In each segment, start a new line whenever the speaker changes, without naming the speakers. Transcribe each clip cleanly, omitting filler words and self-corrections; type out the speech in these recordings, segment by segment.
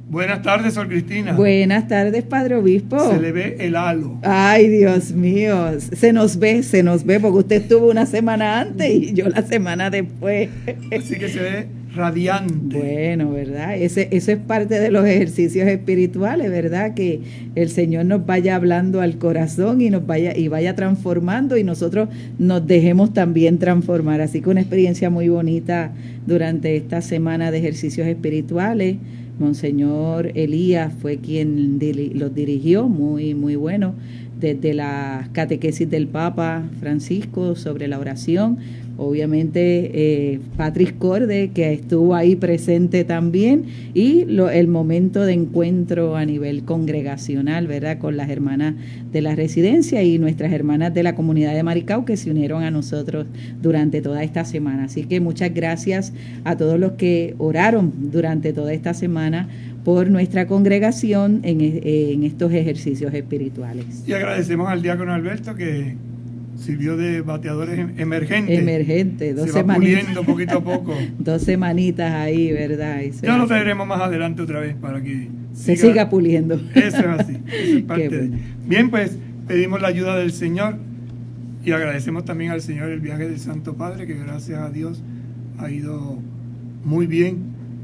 Buenas tardes, Sor Cristina.
Buenas tardes, Padre Obispo.
Se le ve el halo.
Ay, Dios mío, se nos ve, porque usted estuvo una semana antes y yo la semana después.
Así que se ve radiante.
Bueno, ¿verdad? Eso es parte de los ejercicios espirituales, ¿verdad? Que el Señor nos vaya hablando al corazón y vaya transformando y nosotros nos dejemos también transformar. Así que una experiencia muy bonita durante esta semana de ejercicios espirituales. Monseñor Elías fue quien los dirigió, muy, muy bueno, desde la catequesis del Papa Francisco sobre la oración. Obviamente Patrick Corde, que estuvo ahí presente también, y el momento de encuentro a nivel congregacional, ¿verdad?, con las hermanas de la residencia y nuestras hermanas de la comunidad de Maricao que se unieron a nosotros durante toda esta semana. Así que muchas gracias a todos los que oraron durante toda esta semana por nuestra congregación en estos ejercicios espirituales.
Y agradecemos al diácono Alberto que sirvió de bateadores emergentes.
Emergente, 2
se va
semanitas.
puliendo poquito a poco.
2 semanitas ahí, ¿verdad?
Ya lo traeremos más adelante otra vez para que
se siga puliendo.
Eso es así. Eso es parte
bueno.
Bien, pues pedimos la ayuda del Señor y agradecemos también al Señor el viaje del Santo Padre, que gracias a Dios ha ido muy bien,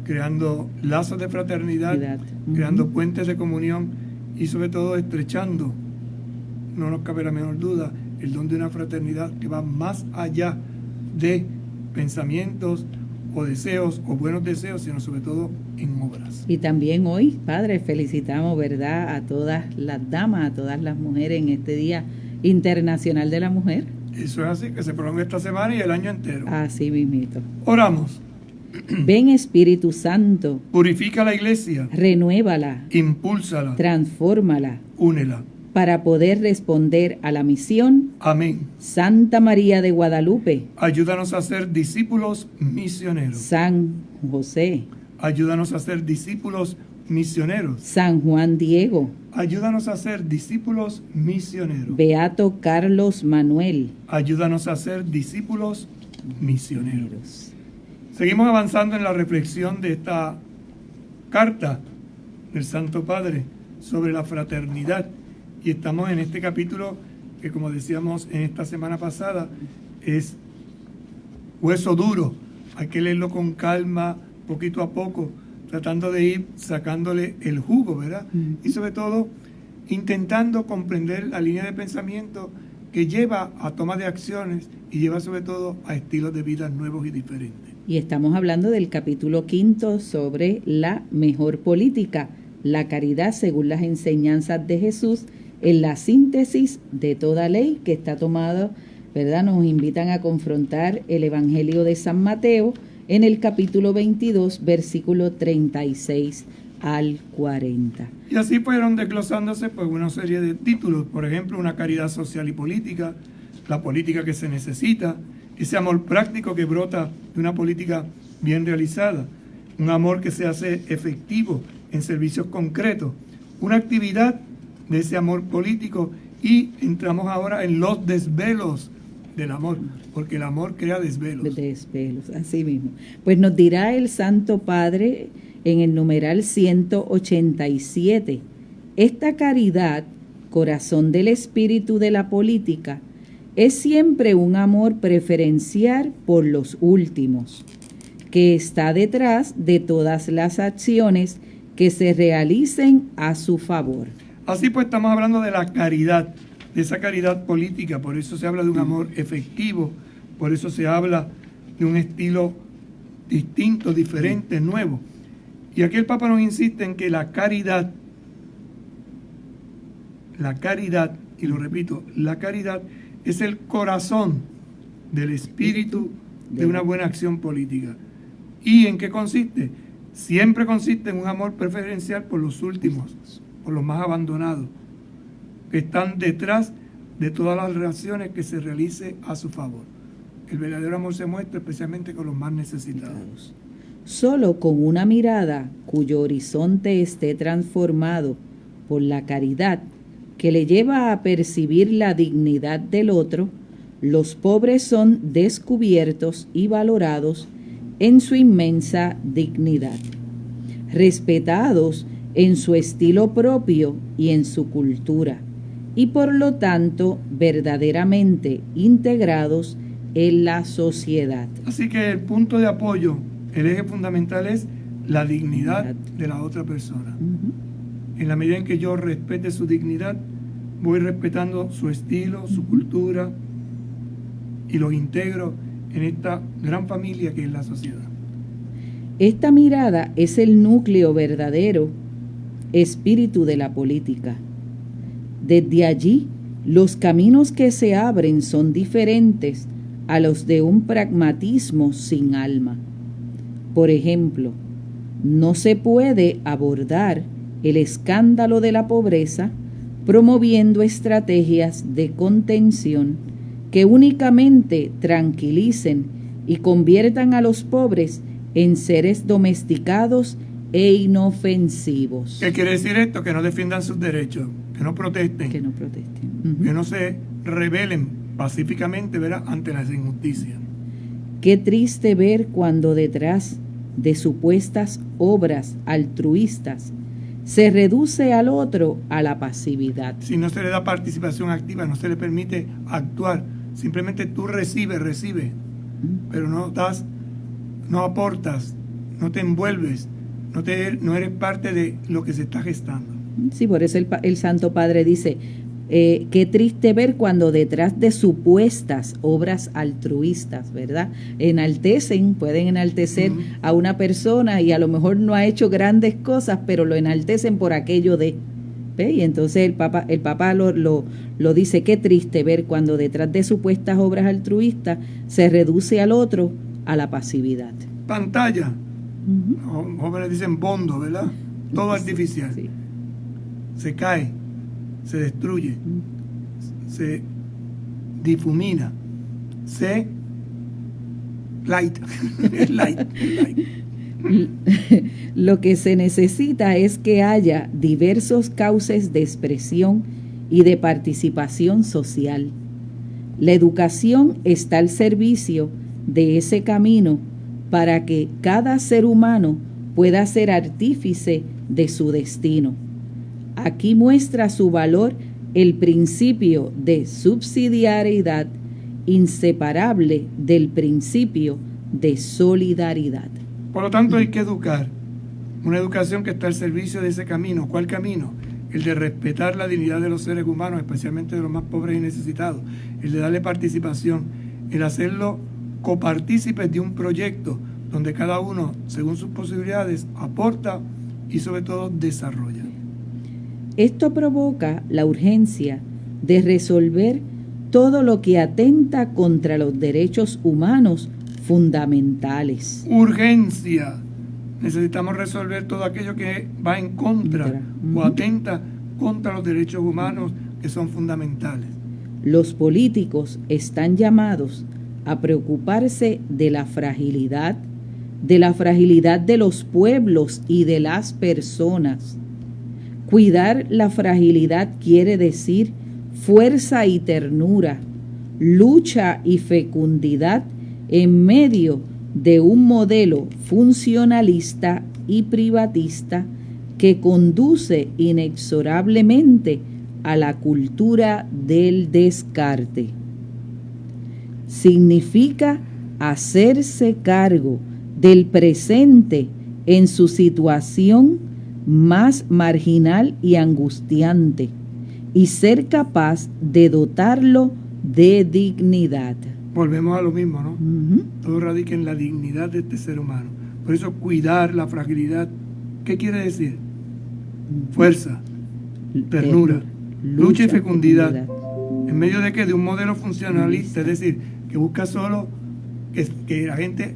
creando lazos de fraternidad, creando puentes de comunión y sobre todo estrechando, no nos cabe la menor duda, el don de una fraternidad que va más allá de pensamientos o deseos o buenos deseos, sino sobre todo en obras.
Y también hoy, Padre, felicitamos, ¿verdad?, a todas las damas, a todas las mujeres en este Día Internacional de la Mujer.
Eso es así, que se prolonga esta semana y el año entero.
Así mismito.
Oramos.
Ven, Espíritu Santo.
Purifica la iglesia.
Renuévala.
Impúlsala.
Transfórmala.
Únela.
Para poder responder a la misión.
Amén.
Santa María de Guadalupe.
Ayúdanos a ser discípulos misioneros.
San José.
Ayúdanos a ser discípulos misioneros.
San Juan Diego.
Ayúdanos a ser discípulos misioneros.
Beato Carlos Manuel.
Ayúdanos a ser discípulos misioneros. Seguimos avanzando en la reflexión de esta carta del Santo Padre sobre la fraternidad. Y estamos en este capítulo que, como decíamos en esta semana pasada, es hueso duro. Hay que leerlo con calma, poquito a poco, tratando de ir sacándole el jugo, ¿verdad? Y sobre todo, intentando comprender la línea de pensamiento que lleva a toma de acciones y lleva sobre todo a estilos de vida nuevos y diferentes.
Y estamos hablando del capítulo 5 sobre la mejor política, la caridad según las enseñanzas de Jesús, en la síntesis de toda ley que está tomado, ¿verdad? Nos invitan a confrontar el Evangelio de San Mateo en el capítulo 22, versículo 36 al 40.
Y así fueron desglosándose pues una serie de títulos, por ejemplo, una caridad social y política, la política que se necesita, ese amor práctico que brota de una política bien realizada, un amor que se hace efectivo en servicios concretos, una actividad de ese amor político, y entramos ahora en los desvelos del amor, porque el amor crea desvelos.
Desvelos, así mismo. Pues nos dirá el Santo Padre en el numeral 187. Esta caridad, corazón del espíritu de la política, es siempre un amor preferencial por los últimos, que está detrás de todas las acciones que se realicen a su favor.
Así pues, estamos hablando de la caridad, de esa caridad política, por eso se habla de un amor efectivo, por eso se habla de un estilo distinto, diferente, nuevo. Y aquí el Papa nos insiste en que la caridad, y lo repito, la caridad es el corazón del espíritu de una buena acción política. ¿Y en qué consiste? Siempre consiste en un amor preferencial por los últimos, por los más abandonados, que están detrás de todas las relaciones que se realice a su favor. El verdadero amor se muestra especialmente con los más necesitados.
Solo con una mirada cuyo horizonte esté transformado por la caridad, que le lleva a percibir la dignidad del otro, los pobres son descubiertos y valorados en su inmensa dignidad, respetados en su estilo propio y en su cultura, y por lo tanto verdaderamente integrados en la sociedad.
Así que el punto de apoyo, el eje fundamental es la dignidad de la otra persona. En la medida en que yo respete su dignidad, voy respetando su estilo, su cultura, y los integro en esta gran familia que es la sociedad.
Esta mirada es el núcleo verdadero, espíritu de la política. Desde allí, los caminos que se abren son diferentes a los de un pragmatismo sin alma. Por ejemplo, no se puede abordar el escándalo de la pobreza promoviendo estrategias de contención que únicamente tranquilicen y conviertan a los pobres en seres domesticados e inofensivos.
¿Qué quiere decir esto? Que no defiendan sus derechos, que no protesten,
que no
se rebelen pacíficamente, ¿verdad?, ante las injusticias.
Qué triste ver cuando detrás de supuestas obras altruistas se reduce al otro a la pasividad.
Si no se le da participación activa, no se le permite actuar, simplemente tú recibes, pero no das, no aportas, no te envuelves, no eres parte de lo que se está gestando.
Sí, por eso el Santo Padre dice, qué triste ver cuando detrás de supuestas obras altruistas, ¿verdad?, pueden enaltecer a una persona y a lo mejor no ha hecho grandes cosas, pero lo enaltecen por aquello de... ¿ve? Y entonces el Papa lo dice, qué triste ver cuando detrás de supuestas obras altruistas se reduce al otro a la pasividad.
Pantalla. Jóvenes dicen bondo, ¿verdad? Todo artificial.
Sí.
Se cae, se destruye, se difumina, se light.
Lo que se necesita es que haya diversos cauces de expresión y de participación social. La educación está al servicio de ese camino para que cada ser humano pueda ser artífice de su destino. Aquí muestra su valor el principio de subsidiariedad, inseparable del principio de solidaridad.
Por lo tanto, hay que educar, una educación que está al servicio de ese camino. ¿Cuál camino? El de respetar la dignidad de los seres humanos, especialmente de los más pobres y necesitados, el de darle participación, el hacerlo copartícipes de un proyecto donde cada uno, según sus posibilidades, aporta y sobre todo desarrolla.
Esto provoca la urgencia de resolver todo lo que atenta contra los derechos humanos fundamentales.
Urgencia. Necesitamos resolver todo aquello que va en contra o atenta contra los derechos humanos que son fundamentales.
Los políticos están llamados a preocuparse de la fragilidad de los pueblos y de las personas. Cuidar la fragilidad quiere decir fuerza y ternura, lucha y fecundidad en medio de un modelo funcionalista y privatista que conduce inexorablemente a la cultura del descarte. Significa hacerse cargo del presente en su situación más marginal y angustiante y ser capaz de dotarlo de dignidad.
Volvemos a lo mismo, ¿no? Todo radica en la dignidad de este ser humano. Por eso cuidar la fragilidad, ¿qué quiere decir? Fuerza, ternura, lucha y fecundidad. ¿En medio de qué? De un modelo funcionalista, es decir, que busca solo que la gente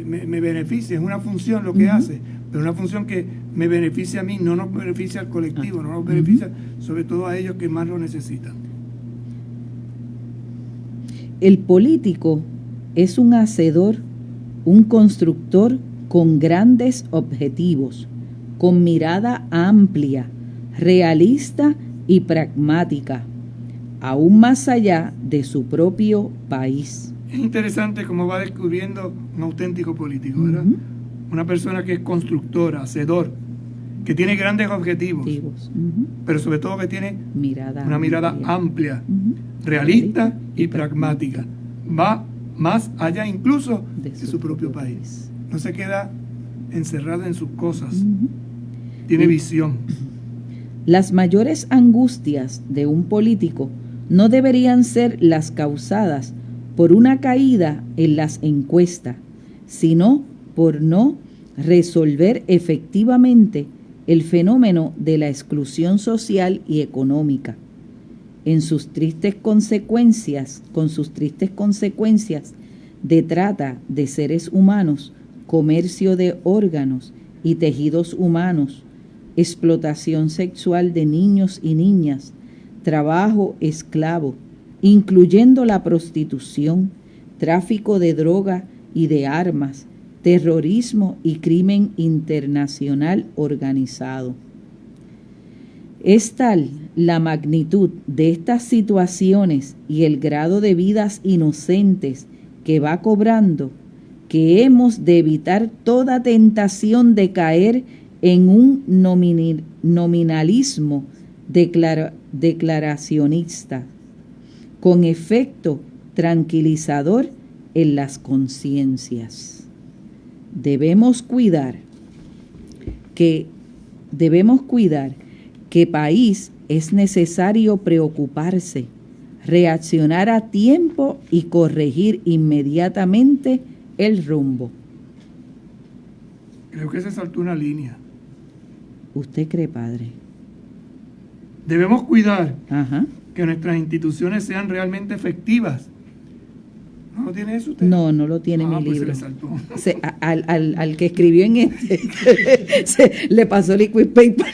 me beneficie. Es una función lo que hace, pero una función que me beneficia a mí, no nos beneficia al colectivo, no nos beneficia sobre todo a ellos que más lo necesitan.
El político es un hacedor, un constructor con grandes objetivos, con mirada amplia, realista y pragmática, aún más allá de su propio país.
Es interesante cómo va descubriendo un auténtico político, ¿verdad? Una persona que es constructora, hacedor, que tiene grandes objetivos, pero sobre todo que tiene una mirada amplia, realista y pragmática. Va más allá incluso de su propio país. No se queda encerrado en sus cosas. Tiene visión.
Las mayores angustias de un político no deberían ser las causadas por una caída en las encuestas, sino por no resolver efectivamente el fenómeno de la exclusión social y económica. Con sus tristes consecuencias de trata de seres humanos, comercio de órganos y tejidos humanos, explotación sexual de niños y niñas, trabajo esclavo, incluyendo la prostitución, tráfico de droga y de armas, terrorismo y crimen internacional organizado. Es tal la magnitud de estas situaciones y el grado de vidas inocentes que va cobrando que hemos de evitar toda tentación de caer en un nominalismo declaracionista, con efecto tranquilizador en las conciencias. Debemos cuidar que país es necesario preocuparse, reaccionar a tiempo y corregir inmediatamente el rumbo.
Creo que se saltó una línea.
¿Usted cree, padre?
Debemos cuidar que nuestras instituciones sean realmente efectivas. ¿No lo tiene eso usted?
No, no lo tiene mi
pues
libro.
Se le saltó.
Al que escribió en le pasó liquid paper.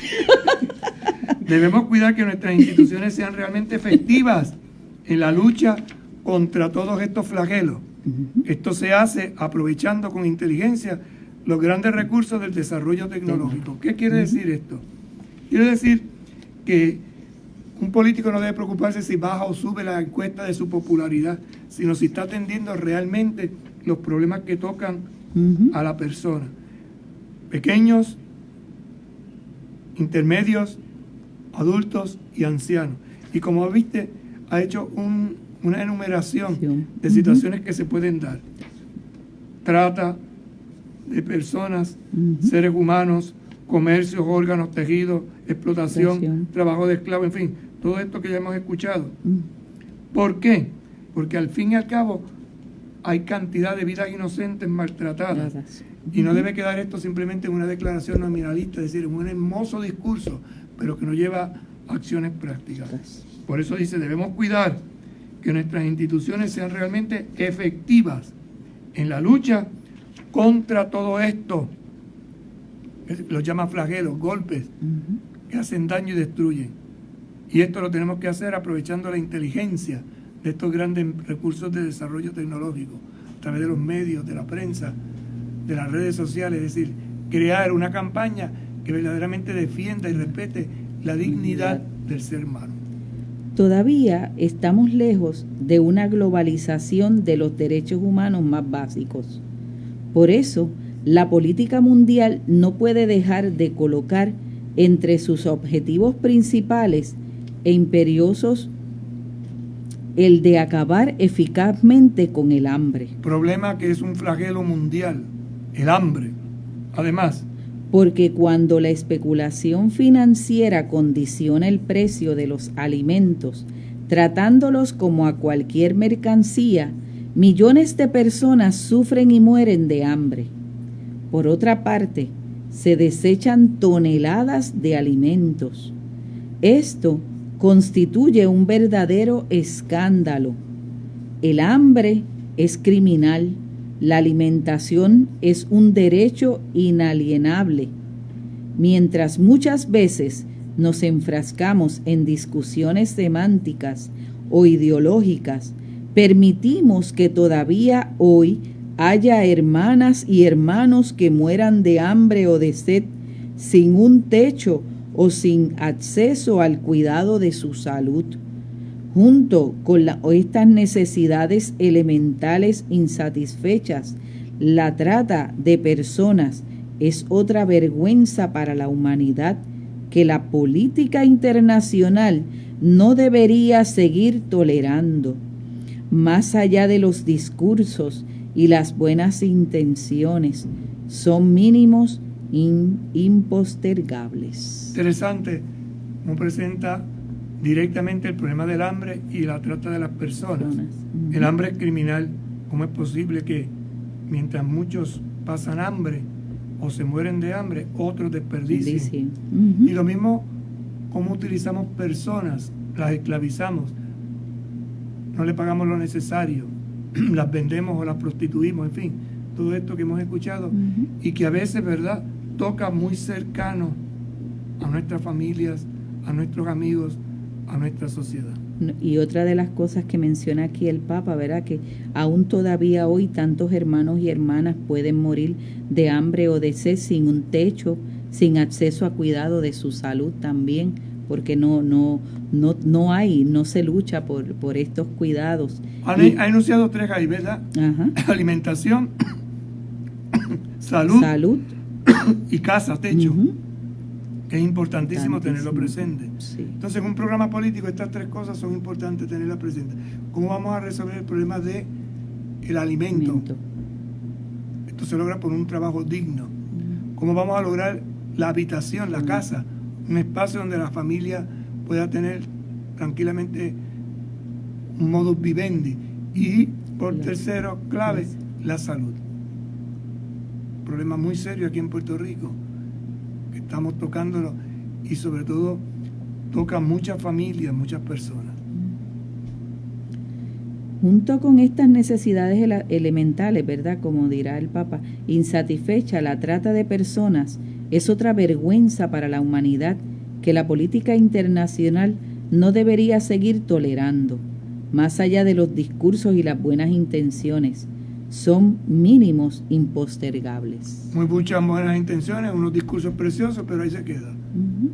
Debemos cuidar que nuestras instituciones sean realmente efectivas en la lucha contra todos estos flagelos. Esto se hace aprovechando con inteligencia los grandes recursos del desarrollo tecnológico. ¿Qué quiere decir esto? Quiere decir que un político no debe preocuparse si baja o sube la encuesta de su popularidad, sino si está atendiendo realmente los problemas que tocan a la persona. Pequeños, intermedios, adultos y ancianos. Y como viste, ha hecho una enumeración de situaciones que se pueden dar. Trata de personas, seres humanos, comercios, órganos, tejidos, explotación, trabajo de esclavo, en fin, todo esto que ya hemos escuchado. ¿Por qué? Porque al fin y al cabo hay cantidad de vidas inocentes maltratadas. Y no debe quedar esto simplemente en una declaración nominalista, es decir, en un hermoso discurso, pero que no lleva acciones prácticas. Por eso dice, debemos cuidar que nuestras instituciones sean realmente efectivas en la lucha contra todo esto. Los llama flagelos, golpes, que hacen daño y destruyen. Y esto lo tenemos que hacer aprovechando la inteligencia de estos grandes recursos de desarrollo tecnológico, a través de los medios, de la prensa, de las redes sociales, es decir, crear una campaña que verdaderamente defienda y respete la dignidad del ser humano.
Todavía estamos lejos de una globalización de los derechos humanos más básicos. Por eso, La política mundial no puede dejar de colocar entre sus objetivos principales e imperiosos el de acabar eficazmente con el hambre.
Problema que es un flagelo mundial, el hambre. Además,
Porque cuando la especulación financiera condiciona el precio de los alimentos, tratándolos como a cualquier mercancía, millones de personas sufren y mueren de hambre. Por otra parte, se desechan toneladas de alimentos. Esto constituye un verdadero escándalo. El hambre es criminal. La alimentación es un derecho inalienable. Mientras muchas veces nos enfrascamos en discusiones semánticas o ideológicas, permitimos que todavía hoy haya hermanas y hermanos que mueran de hambre o de sed, sin un techo o sin acceso al cuidado de su salud. Junto con estas necesidades elementales insatisfechas, la trata de personas es otra vergüenza para la humanidad que la política internacional no debería seguir tolerando. Más allá de los discursos y las buenas intenciones, son mínimos impostergables.
interesante cómo presenta directamente el problema del hambre y la trata de las personas. El hambre es criminal. ¿Cómo es posible que mientras muchos pasan hambre o se mueren de hambre, otros desperdicien? Y lo mismo, cómo utilizamos personas, las esclavizamos, no le pagamos lo necesario, las vendemos o las prostituimos, en fin, todo esto que hemos escuchado y que a veces, ¿verdad?, toca muy cercano a nuestras familias, a nuestros amigos, a nuestra sociedad.
Y otra de las cosas que menciona aquí el Papa, ¿verdad?, que aún todavía hoy tantos hermanos y hermanas pueden morir de hambre o de sed sin un techo, sin acceso a cuidado de su salud también, porque no se lucha por estos cuidados.
Ha enunciado tres ahí, ¿verdad?
Ajá.
Alimentación, salud y casa, techo. Que es importantísimo tenerlo presente.
Sí.
Entonces, en un programa político, estas tres cosas son importantes tenerlas presentes. ¿Cómo vamos a resolver el problema de el alimento? Esto se logra por un trabajo digno. ¿Cómo vamos a lograr la habitación, la casa? Un espacio donde la familia pueda tener tranquilamente un modus vivendi. Y, por tercero, clave, la salud. Problema muy serio aquí en Puerto Rico, que estamos tocándolo, y sobre todo toca muchas familias, muchas personas.
Junto con estas necesidades elementales, ¿verdad?, como dirá el Papa, insatisfecha, la trata de personas es otra vergüenza para la humanidad que la política internacional no debería seguir tolerando, más allá de los discursos y las buenas intenciones. Son mínimos impostergables.
Muy muchas buenas intenciones, unos discursos preciosos, pero ahí se queda.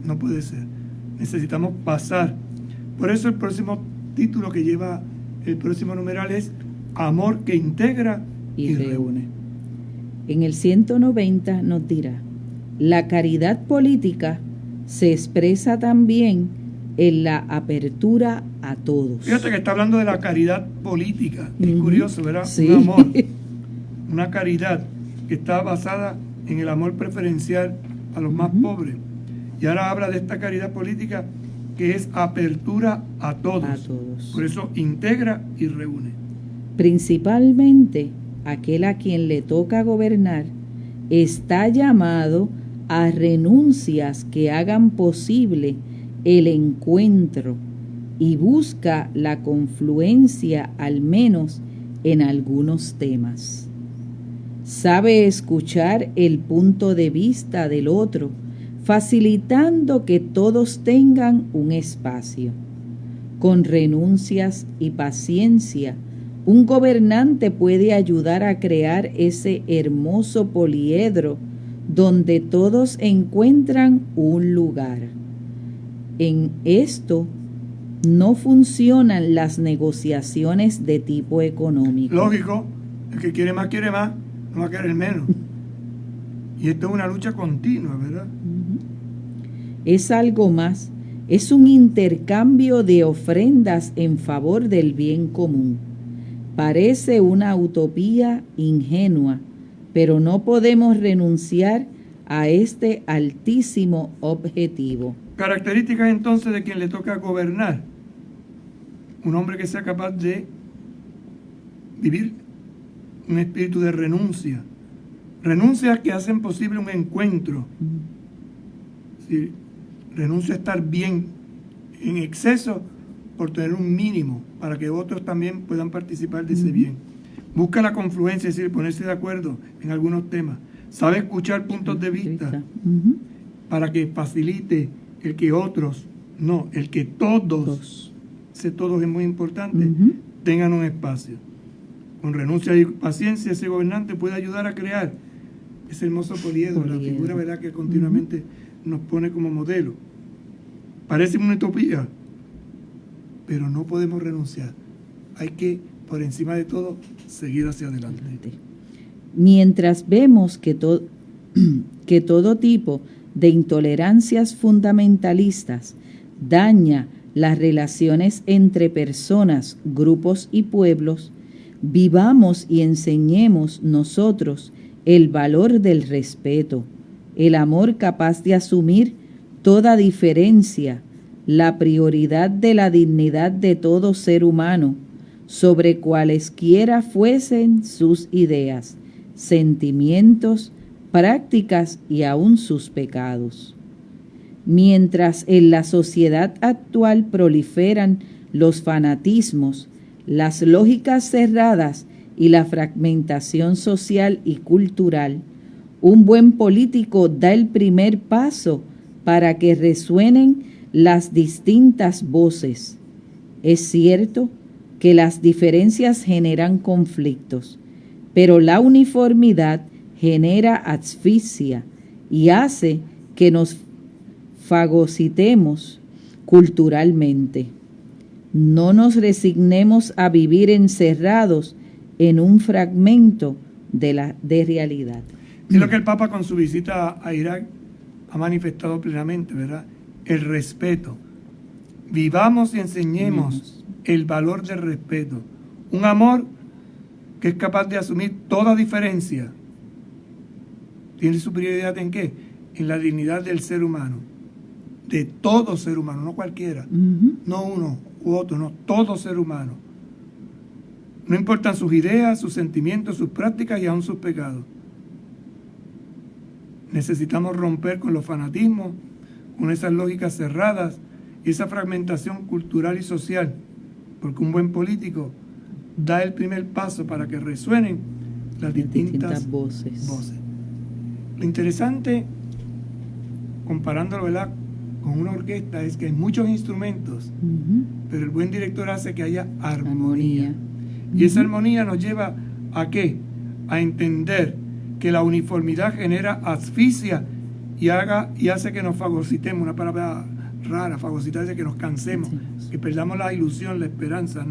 No puede ser. Necesitamos pasar. Por eso el próximo título que lleva el próximo numeral es Amor que integra y reúne.
En el 190 nos dirá: la caridad política se expresa también en la apertura a todos.
Fíjate que está hablando de la caridad política. Es curioso, ¿verdad?
Sí.
Un amor, una caridad que está basada en el amor preferencial a los más pobres. Y ahora habla de esta caridad política que es apertura a todos.
A todos.
Por eso integra y reúne.
Principalmente aquel a quien le toca gobernar está llamado a renuncias que hagan posible el encuentro y busca la confluencia al menos en algunos temas. Sabe escuchar el punto de vista del otro, facilitando que todos tengan un espacio. Con renuncias y paciencia, un gobernante puede ayudar a crear ese hermoso poliedro donde todos encuentran un lugar. En esto no funcionan las negociaciones de tipo económico.
Lógico, el que quiere más, no va a querer menos. Y esto es una lucha continua, ¿verdad?
Es algo más, es un intercambio de ofrendas en favor del bien común. Parece una utopía ingenua, pero no podemos renunciar a este altísimo objetivo.
Características entonces de quien le toca gobernar. Un hombre que sea capaz de vivir un espíritu de renuncia. Renuncias que hacen posible un encuentro. Sí, renuncia a estar bien en exceso por tener un mínimo, para que otros también puedan participar de ese bien. Busca la confluencia, es decir, ponerse de acuerdo en algunos temas. Sabe escuchar puntos de vista para que facilite el que otros, no, el que todos, ese todos es muy importante, tengan un espacio. Con renuncia y paciencia, ese gobernante puede ayudar a crear ese hermoso poliedro, la figura, ¿verdad?, que continuamente nos pone como modelo. Parece una utopía, pero no podemos renunciar. Hay que, por encima de todo, seguir hacia adelante.
Mientras vemos que todo tipo de intolerancias fundamentalistas daña las relaciones entre personas, grupos y pueblos, vivamos y enseñemos nosotros el valor del respeto, el amor capaz de asumir toda diferencia, la prioridad de la dignidad de todo ser humano, sobre cualesquiera fuesen sus ideas, sentimientos, prácticas y aun sus pecados. Mientras en la sociedad actual proliferan los fanatismos, las lógicas cerradas y la fragmentación social y cultural, un buen político da el primer paso para que resuenen las distintas voces. Es cierto que las diferencias generan conflictos, pero la uniformidad genera asfixia y hace que nos fagocitemos culturalmente. No nos resignemos a vivir encerrados en un fragmento de realidad.
Es lo que el Papa con su visita a Irak ha manifestado plenamente, ¿verdad? El respeto. Vivamos y enseñemos el valor del respeto. Un amor que es capaz de asumir toda diferencia. ¿Tiene su prioridad en qué? En la dignidad del ser humano. De todo ser humano, no cualquiera. No uno u otro, no, todo ser humano. No importan sus ideas, sus sentimientos, sus prácticas y aún sus pecados. Necesitamos romper con los fanatismos, con esas lógicas cerradas y esa fragmentación cultural y social, porque un buen político da el primer paso para que resuenen las distintas voces. Lo interesante, comparándolo, ¿verdad?, con una orquesta, es que hay muchos instrumentos, pero el buen director hace que haya armonía. Y esa armonía nos lleva ¿a qué? A entender que la uniformidad genera asfixia y hace que nos fagocitemos, una palabra rara, fagocitar, es que nos cansemos, que perdamos la ilusión, la esperanza.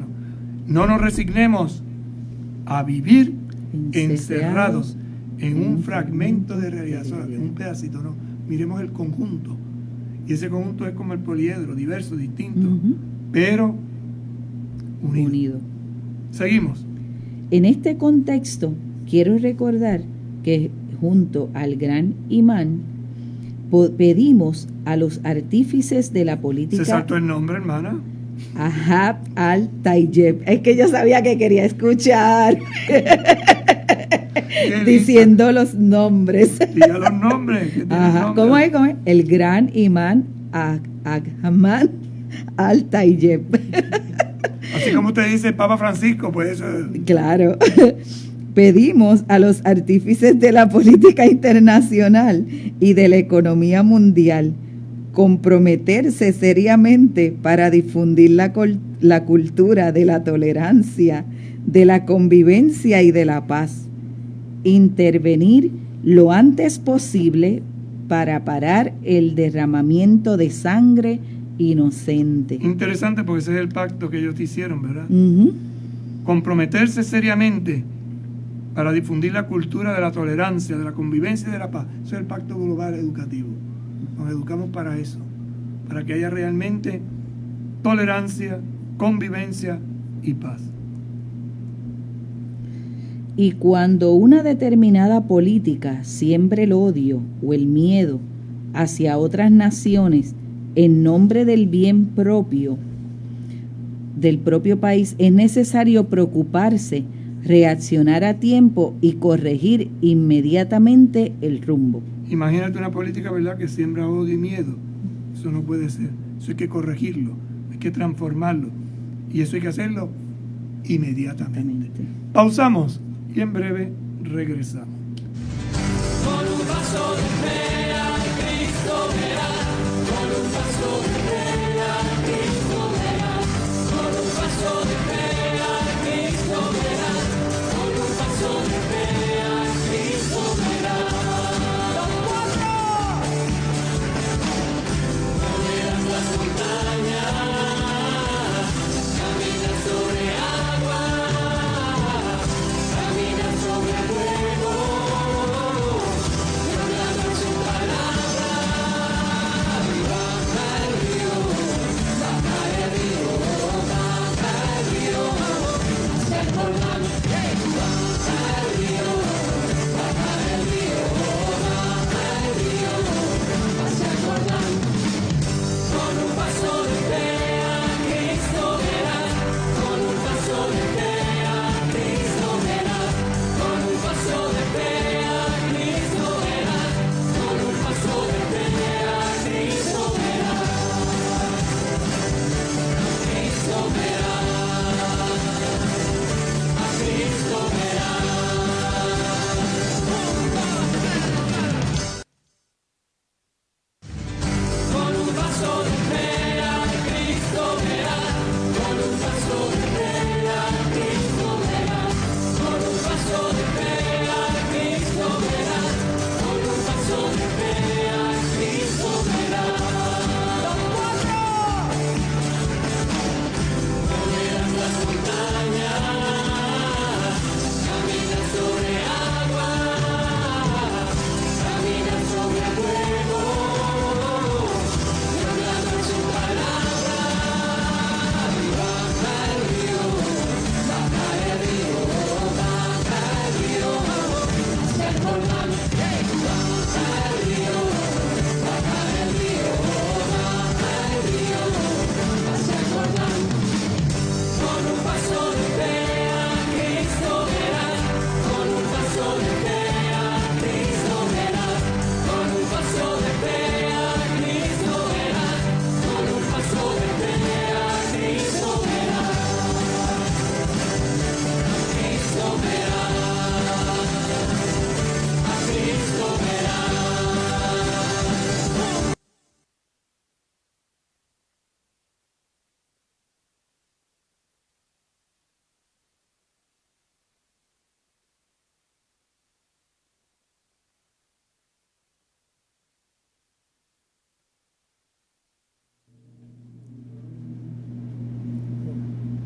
No nos resignemos a vivir encerrados en un fragmento de realidad, en un pedacito, no. Miremos el conjunto. Y ese conjunto es como el poliedro, diverso, distinto, pero unido. Seguimos.
En este contexto, quiero recordar que junto al gran imán pedimos a los artífices de la política.
¿Se saltó el nombre, hermana?
Ahab al-Tayeb. Es que yo sabía que quería escuchar. Diciendo los nombres.
Diga los nombres.
¿Cómo es? El gran imán Ahmad al-Tayeb.
Así como usted dice Papa Francisco, pues eso.
Claro. Pedimos a los artífices de la política internacional y de la economía mundial comprometerse seriamente para difundir la cultura de la tolerancia, de la convivencia y de la paz. Intervenir lo antes posible para parar el derramamiento de sangre inocente.
Interesante, porque ese es el pacto que ellos hicieron, ¿verdad? Comprometerse seriamente para difundir la cultura de la tolerancia, de la convivencia y de la paz. Eso es el Pacto Global Educativo. Nos educamos para eso, para que haya realmente tolerancia, convivencia y paz.
Y cuando una determinada política siembra el odio o el miedo hacia otras naciones en nombre del bien propio del propio país, es necesario preocuparse, reaccionar a tiempo y corregir inmediatamente el rumbo.
Imagínate una política, ¿verdad?, que siembra odio y miedo. Eso no puede ser. Eso hay que corregirlo, hay que transformarlo. Y eso hay que hacerlo inmediatamente. Pausamos y en breve regresamos.
Con un paso de fe a Cristo verás, con un paso de fe a Cristo verás, con un paso de fe a Cristo verás, con un paso de fe a Cristo verás. ¡Los cuatro! Moverás las montañas, caminas sobre agua, caminas sobre fuego.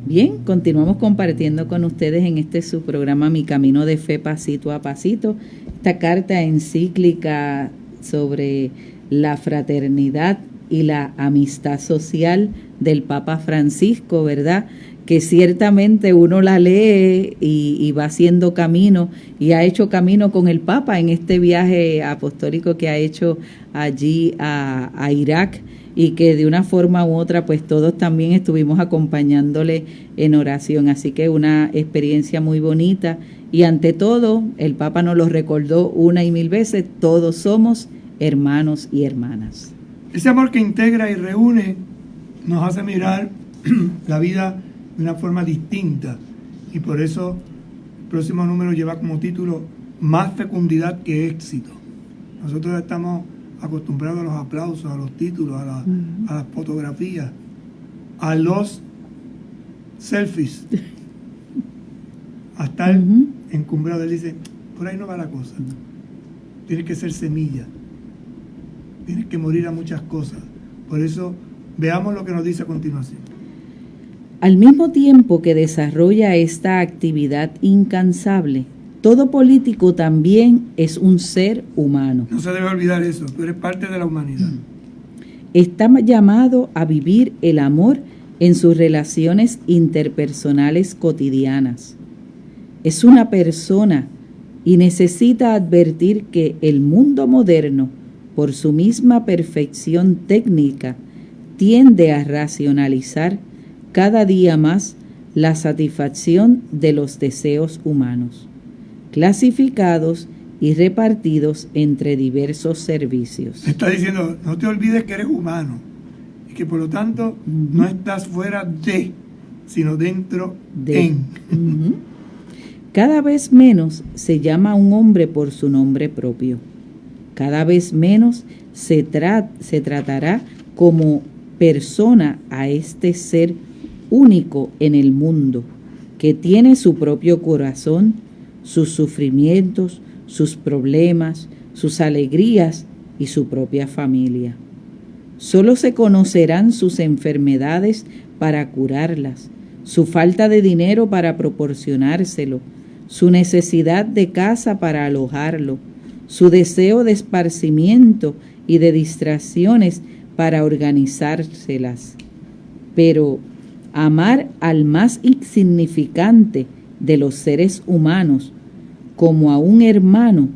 Bien, continuamos compartiendo con ustedes en este su programa Mi Camino de Fe Pasito a Pasito, esta carta encíclica sobre la fraternidad y la amistad social del Papa Francisco, ¿verdad? Que ciertamente uno la lee y va haciendo camino y ha hecho camino con el Papa en este viaje apostólico que ha hecho allí a Irak, y que de una forma u otra pues todos también estuvimos acompañándole en oración. Así que una experiencia muy bonita, y ante todo el Papa nos lo recordó una y mil veces: todos somos hermanos y hermanas.
Ese amor que integra y reúne nos hace mirar la vida de una forma distinta, y por eso el próximo número lleva como título Más fecundidad que éxito. Nosotros estamos acostumbrados a los aplausos, a los títulos, a las fotografías, a los selfies, a estar encumbrado. Él dice, por ahí no va la cosa. Tiene que ser semilla, tiene que morir a muchas cosas. Por eso veamos lo que nos dice a continuación.
Al mismo tiempo que desarrolla esta actividad incansable, Todo político también es un ser humano.
No se debe olvidar eso, tú eres parte de la humanidad.
Está llamado a vivir el amor en sus relaciones interpersonales cotidianas. Es una persona y necesita advertir que el mundo moderno, por su misma perfección técnica, tiende a racionalizar cada día más la satisfacción de los deseos humanos, clasificados y repartidos entre diversos servicios.
Está diciendo, no te olvides que eres humano y que por lo tanto no estás fuera de, sino dentro en.
Cada vez menos se llama a un hombre por su nombre propio. Cada vez menos se tratará como persona a este ser único en el mundo, que tiene su propio corazón, sus sufrimientos, sus problemas, sus alegrías y su propia familia. Solo se conocerán sus enfermedades para curarlas, su falta de dinero para proporcionárselo, su necesidad de casa para alojarlo, su deseo de esparcimiento y de distracciones para organizárselas. Pero amar al más insignificante de los seres humanos como a un hermano,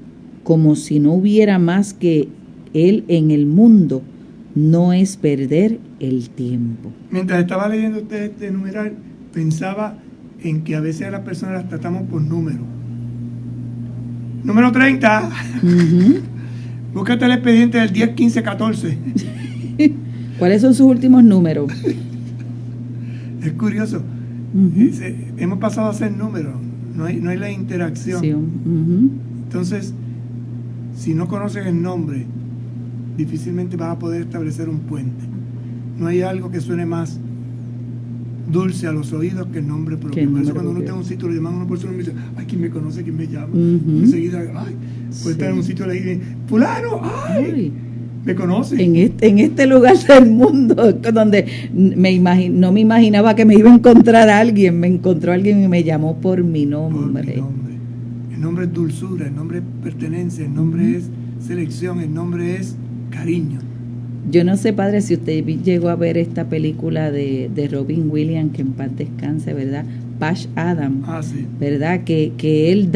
como si no hubiera más que él en el mundo, no es perder el tiempo.
Mientras estaba leyendo usted este numeral, pensaba en que a veces a las personas las tratamos por número. Número 30. Búscate el expediente del 10, 15, 14.
¿Cuáles son sus últimos números?
Es curioso. Dice, hemos pasado a ser números. No hay la interacción.
Sí.
Entonces, si no conoces el nombre, difícilmente vas a poder establecer un puente. No hay algo que suene más dulce a los oídos que el nombre propio. Por eso cuando uno está en un sitio le llaman a uno por su nombre y dice, ay, ¿quién me conoce? ¿Quién me llama? Enseguida, ay, puede estar en un sitio y le dice, fulano, ay, me conoce.
En este lugar del mundo donde no me imaginaba que me iba a encontrar alguien, me encontró alguien y me llamó por mi nombre.
Por mi nombre. El nombre es dulzura, el nombre es pertenencia, el nombre es selección, el nombre es cariño.
Yo no sé, padre, si usted llegó a ver esta película de Robin Williams, que en paz descanse, ¿verdad? Patch Adams,
Sí.
¿verdad? Que él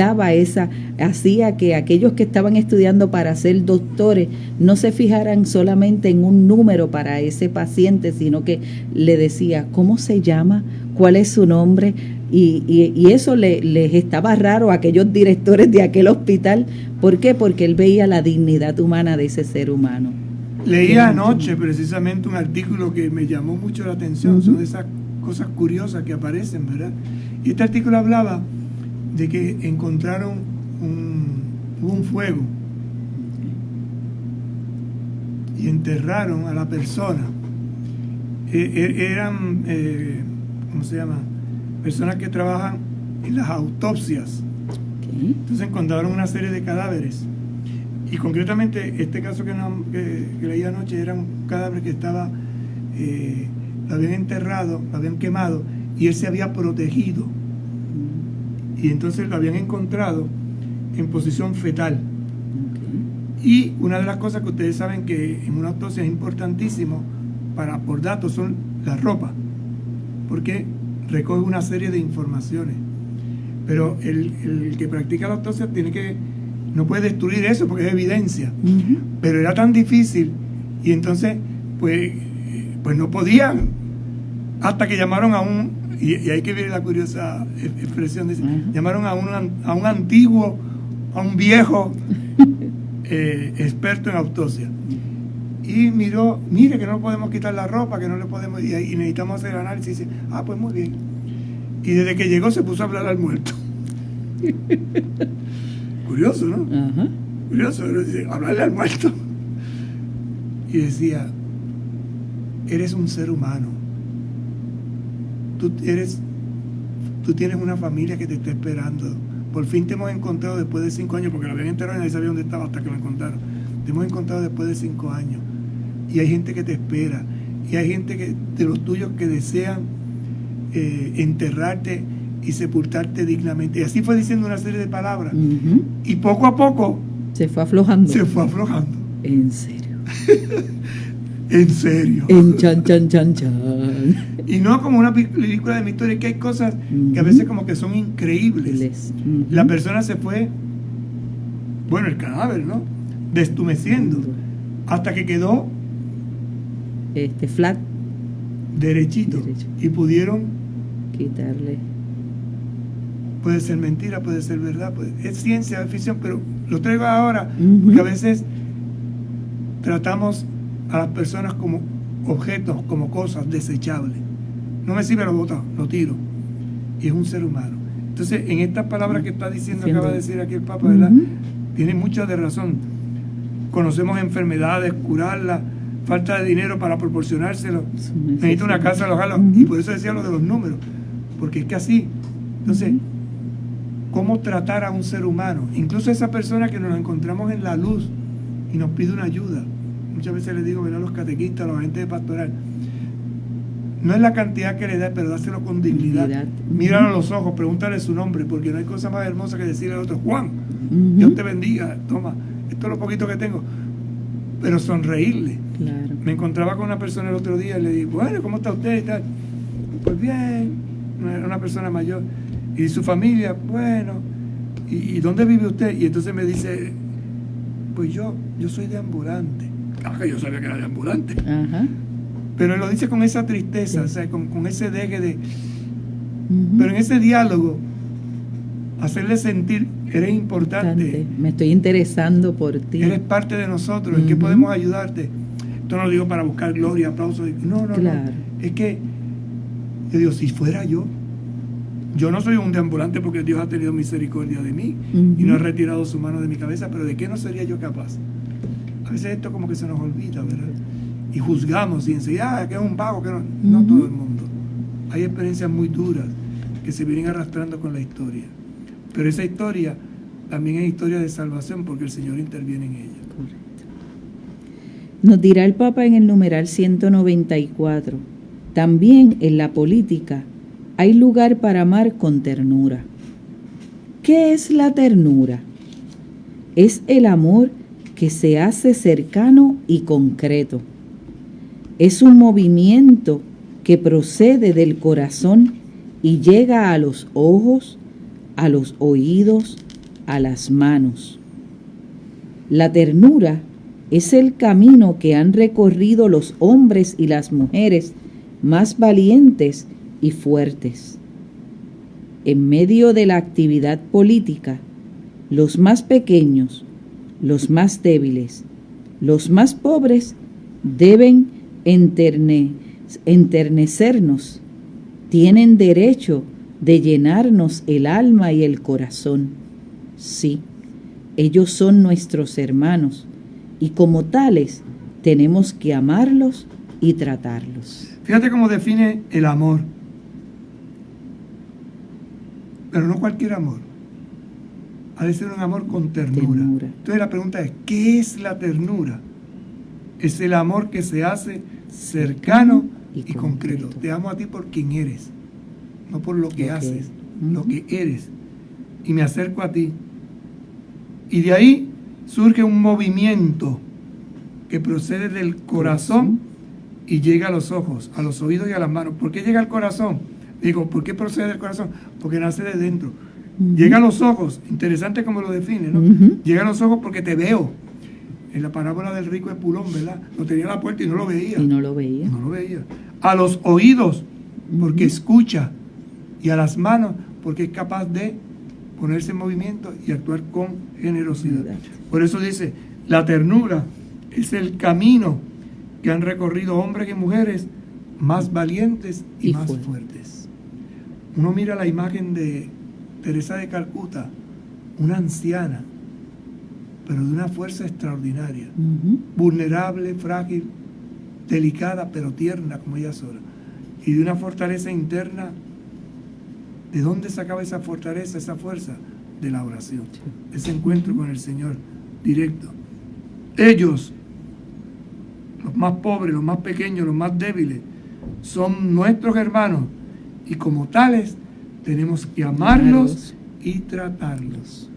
hacía que aquellos que estaban estudiando para ser doctores no se fijaran solamente en un número para ese paciente, sino que le decía, ¿cómo se llama? ¿Cuál es su nombre? Y eso les estaba raro a aquellos directores de aquel hospital. ¿Por qué? Porque él veía la dignidad humana de ese ser humano.
Leía anoche precisamente un artículo que me llamó mucho la atención, son de esas cosas curiosas que aparecen, ¿verdad? Y este artículo hablaba de que encontraron un fuego y enterraron a la persona. Eran, ¿cómo se llama? Personas que trabajan en las autopsias. Entonces encontraron una serie de cadáveres. Y concretamente este caso que leí anoche era un cadáver que estaba, lo habían enterrado, lo habían quemado y él se había protegido. Y entonces lo habían encontrado en posición fetal. Y una de las cosas que ustedes saben que en una autopsia es importantísimo por datos son la ropa, porque recoge una serie de informaciones. Pero el que practica la autopsia no puede destruir eso porque es evidencia. Pero era tan difícil y entonces pues no podían, hasta que llamaron y hay que ver la curiosa expresión, dice, llamaron a un antiguo, a un viejo experto en autopsia y miró, mire que no podemos quitar la ropa, que no le podemos, y necesitamos hacer el análisis, y dice, pues muy bien, y desde que llegó se puso a hablar al muerto. Curioso, ¿no? Curioso, pero dice, hablarle al muerto. Y decía, eres un ser humano. Tú tienes una familia que te está esperando. Por fin te hemos encontrado después de 5 años, porque lo habían enterrado y nadie sabía dónde estaba hasta que lo encontraron. Te hemos encontrado después de 5 años. Y hay gente que te espera. Y hay gente de los tuyos que desean enterrarte y sepultarte dignamente. Y así fue diciendo una serie de palabras.
Ujú.
Y poco a poco
Se fue aflojando.
se fue aflojando.
En serio.
En serio.
En chan, chan, chan, chan.
Y no como una película de mi historia, que hay cosas que a
Ujú.
veces como que son increíbles.
Ujú.
La persona se fue, bueno, el cadáver, ¿no? Destumeciendo. Hasta que quedó
Flat,
derechito.
Derecho.
Y pudieron,
quitarle.
puede ser mentira, puede ser verdad, es ciencia, es ficción, pero lo traigo ahora
Ujú.
porque a veces tratamos a las personas como objetos, como cosas desechables. No me sirve, lo boto, lo tiro. Y es un ser humano. Entonces, en estas palabras que está diciendo,
Siendo-
acaba de decir aquí el Papa, ¿verdad?
Ujú.
Tiene mucha de razón. Conocemos enfermedades, curarlas, falta de dinero para proporcionárselo. Necesito una casa, alojarlo.
Ujú.
Y por eso decía lo de los números. Porque es que así. Entonces,
Ujú.
¿cómo tratar a un ser humano? Incluso esa persona que nos encontramos en la luz y nos pide una ayuda. Muchas veces les digo, ¿verdad? A los catequistas, a los agentes de pastoral. No es la cantidad que le da, pero dáselo con dignidad.
Dignidad.
Míralo a los ojos, pregúntale su nombre, porque no hay cosa más hermosa que decirle al otro, Juan,
Ujú.
Dios te bendiga, toma, esto es lo poquito que tengo. Pero sonreírle.
Claro.
Me encontraba con una persona el otro día y le dije, bueno, ¿cómo está usted? Y tal. Pues bien, era una persona mayor. Y su familia, bueno, ¿y dónde vive usted? Y entonces me dice, pues yo soy de ambulante. Claro que yo sabía que era de ambulante.
Ajá.
Pero él lo dice con esa tristeza,
Sí.
o sea, con ese deje de...
Ujú.
Pero en ese diálogo, hacerle sentir, eres importante,
Me estoy interesando por ti.
eres parte de nosotros, ¿en qué
Ujú.
podemos ayudarte? Esto no lo digo para buscar gloria, aplausos. No,
Claro.
no. Es que, yo digo, si fuera yo no soy un deambulante porque Dios ha tenido misericordia de mí
Ujú.
y no ha retirado su mano de mi cabeza, pero ¿de qué no sería yo capaz? A veces esto como que se nos olvida, ¿verdad? Y juzgamos y enseñamos, que es un vago, que no. No
Ujú.
todo el mundo. Hay experiencias muy duras que se vienen arrastrando con la historia. Pero esa historia también es historia de salvación porque el Señor interviene en ella.
Correcto. Nos dirá el Papa en el numeral 194, también en la política hay lugar para amar con ternura. ¿Qué es la ternura? Es el amor que se hace cercano y concreto. Es un movimiento que procede del corazón y llega a los ojos, a los oídos, a las manos. La ternura es el camino que han recorrido los hombres y las mujeres más valientes y fuertes. En medio de la actividad política, los más pequeños, los más débiles, los más pobres deben enternecernos, tienen derecho de llenarnos el alma y el corazón. Sí, ellos son nuestros hermanos y como tales tenemos que amarlos y tratarlos.
Fíjate cómo define el amor. Pero no cualquier amor. Ha de ser un amor con ternura.
Ternura.
Entonces la pregunta es, ¿qué es la ternura? Es el amor que se hace cercano y concreto.
concreto.
Te amo a ti por quien eres, no por lo que
Lo que
haces,
es.
lo
Ujú.
que eres. Y me acerco a ti. Y de ahí surge un movimiento que procede del corazón y llega a los ojos, a los oídos y a las manos. ¿Por qué llega al corazón? Digo, ¿por qué procede del corazón? Porque nace de dentro.
Ujú.
Llega a los ojos, interesante como lo define, ¿no?
Ujú.
Llega a los ojos porque te veo. En la parábola del rico Epulón, ¿verdad? Lo tenía a la puerta y no lo veía.
Y no lo veía.
No lo veía. A los oídos, porque
Ujú.
escucha. Y a las manos, porque es capaz de ponerse en movimiento y actuar con generosidad.
Verdad.
Por eso dice, la ternura es el camino que han recorrido hombres y mujeres más valientes y
Y
más
fuertes.
fuertes. Uno mira la imagen de Teresa de Calcuta, una anciana, pero de una fuerza extraordinaria,
Ujú.
vulnerable, frágil, delicada, pero tierna como ella sola, y de una fortaleza interna. ¿De dónde sacaba esa fortaleza, esa fuerza? De la oración, ese encuentro con el Señor directo. Ellos, los más pobres, los más pequeños, los más débiles, son nuestros hermanos y como tales tenemos que amarlos y tratarlos.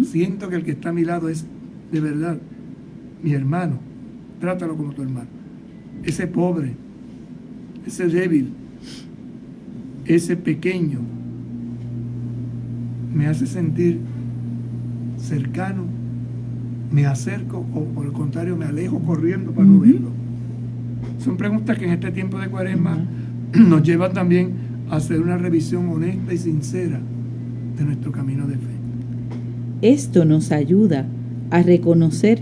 Siento que el que está a mi lado es de verdad mi hermano. Trátalo como tu hermano. Ese pobre, ese débil, ese pequeño, me hace sentir cercano, me acerco o por el contrario me alejo corriendo para no verlo. Son preguntas que en este tiempo de Cuaresma nos llevan también a hacer una revisión honesta y sincera de nuestro camino de fe.
Esto nos ayuda a reconocer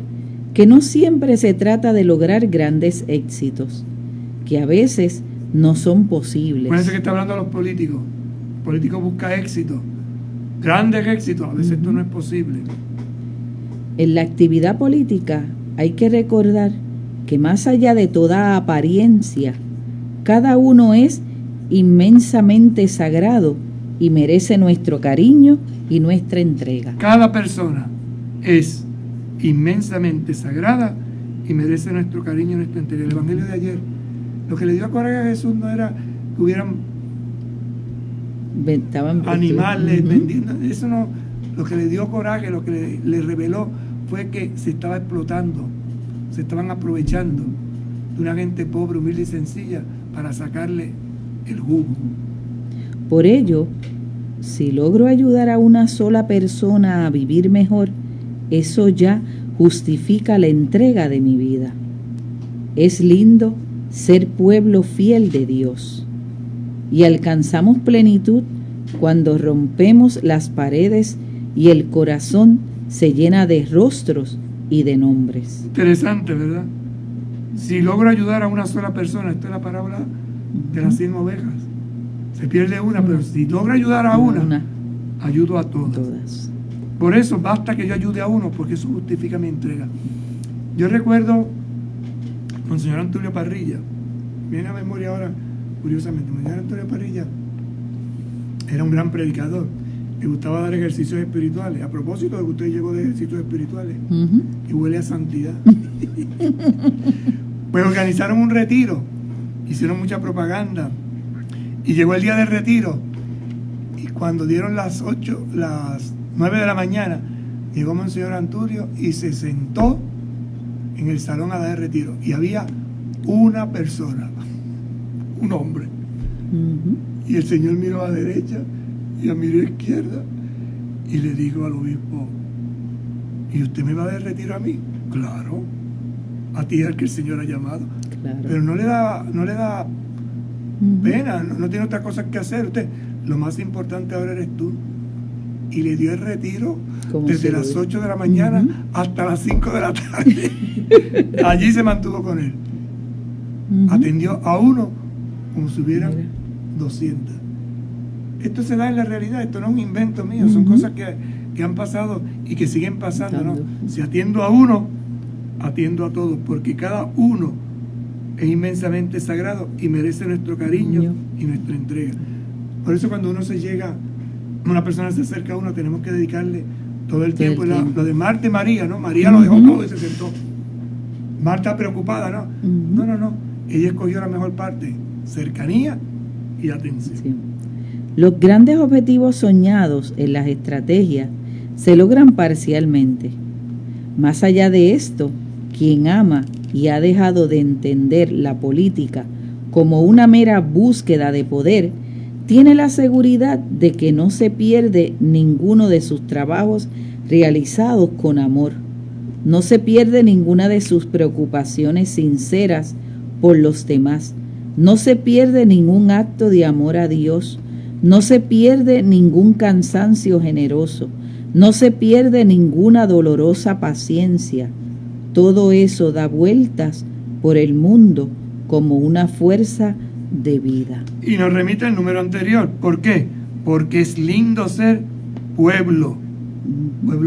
que no siempre se trata de lograr grandes éxitos, que a veces no son posibles.
Acuérdense que está hablando a los políticos. El político busca éxito, grandes éxitos, a veces esto no es posible.
En la actividad política hay que recordar que más allá de toda apariencia, cada uno es inmensamente sagrado y merece nuestro cariño y nuestra entrega.
Cada persona es inmensamente sagrada y merece nuestro cariño y nuestra entrega. El Evangelio de ayer, lo que le dio coraje a Jesús no era que hubieran animales vendiendo, eso no. Lo que le dio coraje, lo que le reveló fue que se estaba explotando, se estaban aprovechando de una gente pobre, humilde y sencilla para sacarle el jugo.
Por ello, si logro ayudar a una sola persona a vivir mejor, eso ya justifica la entrega de mi vida. Es lindo ser pueblo fiel de Dios y alcanzamos plenitud cuando rompemos las paredes y el corazón se llena de rostros y de nombres.
Interesante, ¿verdad? Si logro ayudar a una sola persona, esta es la parábola de las 100 ovejas. Se pierde una, pero si logro ayudar a una, ayudo a todas. Por eso basta que yo ayude a uno, porque eso justifica mi entrega. Yo recuerdo con el señor Antonio Parrilla, viene a memoria ahora, curiosamente, el señor Antonio Parrilla era un gran predicador, le gustaba dar ejercicios espirituales. A propósito de que usted llegó de ejercicios espirituales, y huele a santidad. Pues organizaron un retiro, hicieron mucha propaganda, y llegó el día del retiro, y cuando dieron las 9 de la mañana, llegó Monseñor Antonio y se sentó en el salón a dar el retiro, y había una persona, un hombre, y el Señor miró a la derecha y a miró a la izquierda y le dijo al obispo: ¿y usted me va a dar el retiro a mí? Claro, a ti es el que el Señor ha llamado. Claro. Pero no le da pena, no tiene otras cosas que hacer. Usted, lo más importante ahora eres tú. Y le dio el retiro desde las 8 de la mañana hasta las 5 de la tarde. Allí se mantuvo con él. Atendió a uno como si hubieran 200. Esto se da en la realidad, esto no es un invento mío, son cosas que han pasado y que siguen pasando, ¿no? Si atiendo a uno, atiendo a todos, porque cada uno es inmensamente sagrado y merece nuestro cariño y nuestra entrega. Por eso cuando una persona se acerca a uno, tenemos que dedicarle todo el tiempo. Lo de Marta y María, ¿no? María lo dejó todo y se sentó. Marta preocupada, ¿no? No. Ella escogió la mejor parte: cercanía y atención. Sí.
Los grandes objetivos soñados en las estrategias se logran parcialmente. Más allá de esto, quien ama y ha dejado de entender la política como una mera búsqueda de poder, tiene la seguridad de que no se pierde ninguno de sus trabajos realizados con amor. No se pierde ninguna de sus preocupaciones sinceras por los demás. No se pierde ningún acto de amor a Dios. No se pierde ningún cansancio generoso. No se pierde ninguna dolorosa paciencia. Todo eso da vueltas por el mundo como una fuerza de vida.
Y nos remite al número anterior. ¿Por qué? Porque es lindo ser pueblo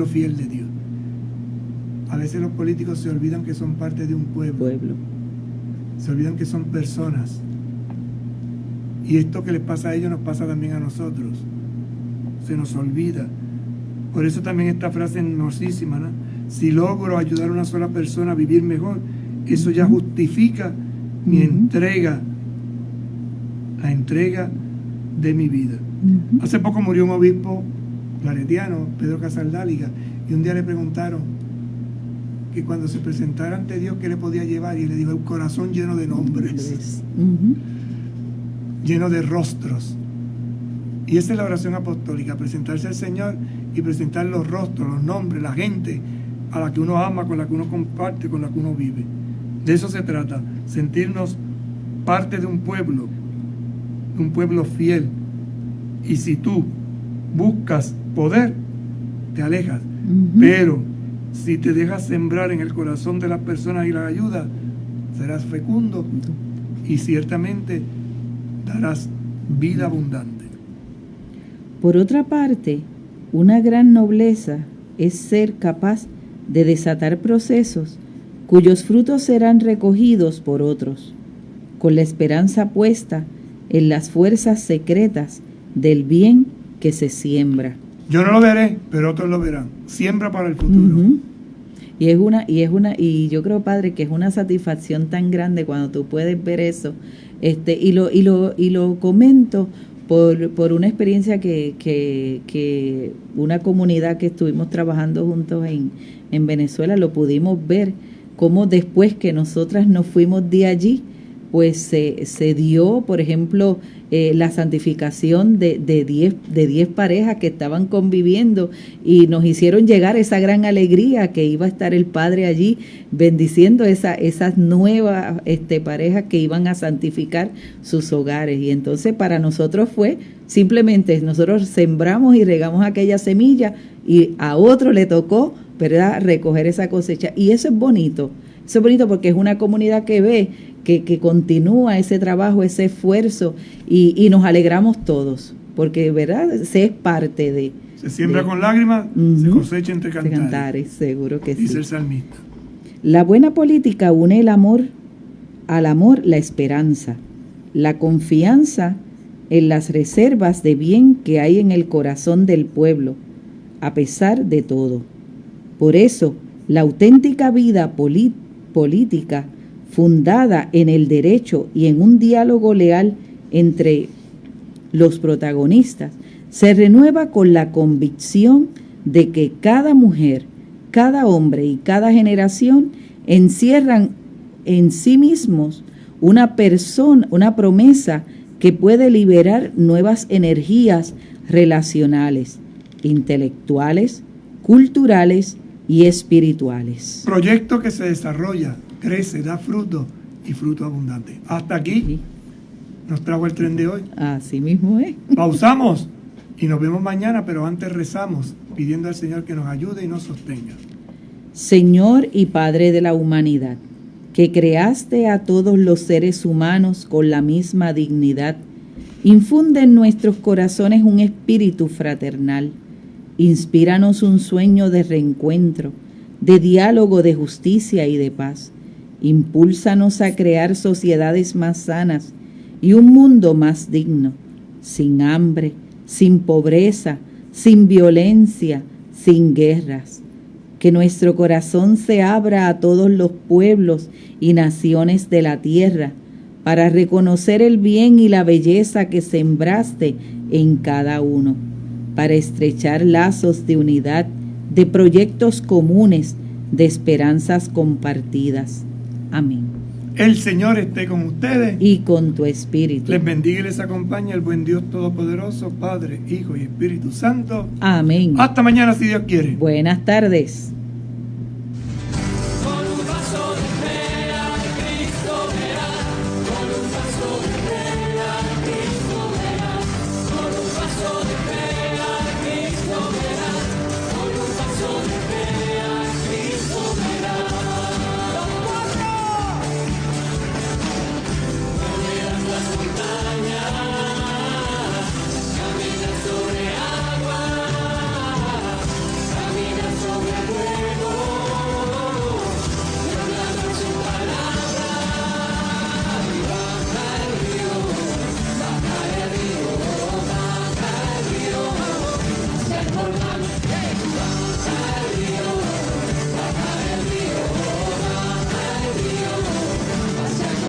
fiel de Dios. A veces los políticos se olvidan que son parte de un pueblo. Se olvidan que son personas. Y esto que les pasa a ellos nos pasa también a nosotros. Se nos olvida. Por eso también esta frase es hermosísima, ¿no? Si logro ayudar a una sola persona a vivir mejor, eso ya justifica mi entrega, la entrega de mi vida. Hace poco murió un obispo claretiano, Pedro Casaldáliga, y un día le preguntaron que cuando se presentara ante Dios, ¿qué le podía llevar? Y le dijo, un corazón lleno de nombres, lleno de rostros. Y esa es la oración apostólica, presentarse al Señor y presentar los rostros, los nombres, la gente a la que uno ama, con la que uno comparte, con la que uno vive. De eso se trata, sentirnos parte de un pueblo fiel. Y si tú buscas poder, te alejas. Pero si te dejas sembrar en el corazón de las personas y las ayudas, serás fecundo y ciertamente darás vida abundante.
Por otra parte, una gran nobleza es ser capaz de desatar procesos cuyos frutos serán recogidos por otros, con la esperanza puesta en las fuerzas secretas del bien que se siembra.
Yo no lo veré, pero otros lo verán. Siembra para el futuro.
Y yo creo, Padre, que es una satisfacción tan grande cuando tú puedes ver eso. Y lo comento por una experiencia que una comunidad que estuvimos trabajando juntos en Venezuela lo pudimos ver, cómo después que nosotras nos fuimos de allí, pues se dio, por ejemplo, la santificación de 10 parejas que estaban conviviendo, y nos hicieron llegar esa gran alegría que iba a estar el Padre allí bendiciendo esas nuevas parejas que iban a santificar sus hogares. Y entonces para nosotros fue simplemente, nosotros sembramos y regamos aquella semilla y a otro le tocó, ¿verdad?, recoger esa cosecha. Y eso es bonito porque es una comunidad que ve que continúa ese trabajo, ese esfuerzo, y nos alegramos todos, porque, ¿verdad?, se es parte de...
Se siembra con lágrimas, se cosecha entre cantares.
Seguro que
dice
sí.
el salmista.
La buena política une al amor la esperanza, la confianza en las reservas de bien que hay en el corazón del pueblo, a pesar de todo. Por eso, la auténtica vida política, fundada en el derecho y en un diálogo leal entre los protagonistas, se renueva con la convicción de que cada mujer, cada hombre y cada generación encierran en sí mismos una promesa que puede liberar nuevas energías relacionales, intelectuales, culturales y espirituales.
Proyecto que se desarrolla, crece, da fruto y fruto abundante. Hasta aquí nos trajo el tren de hoy.
Así mismo es.
Pausamos y nos vemos mañana, pero antes rezamos pidiendo al Señor que nos ayude y nos sostenga.
Señor y Padre de la humanidad, que creaste a todos los seres humanos con la misma dignidad, infunde en nuestros corazones un espíritu fraternal. Inspíranos un sueño de reencuentro, de diálogo, de justicia y de paz. Impúlsanos a crear sociedades más sanas y un mundo más digno, sin hambre, sin pobreza, sin violencia, sin guerras. Que nuestro corazón se abra a todos los pueblos y naciones de la tierra para reconocer el bien y la belleza que sembraste en cada uno, para estrechar lazos de unidad, de proyectos comunes, de esperanzas compartidas. Amén.
El Señor esté con ustedes
Y con tu espíritu.
les bendiga y les acompaña el buen Dios Todopoderoso, Padre, Hijo y Espíritu Santo.
Amén.
Hasta mañana si Dios quiere.
Buenas tardes.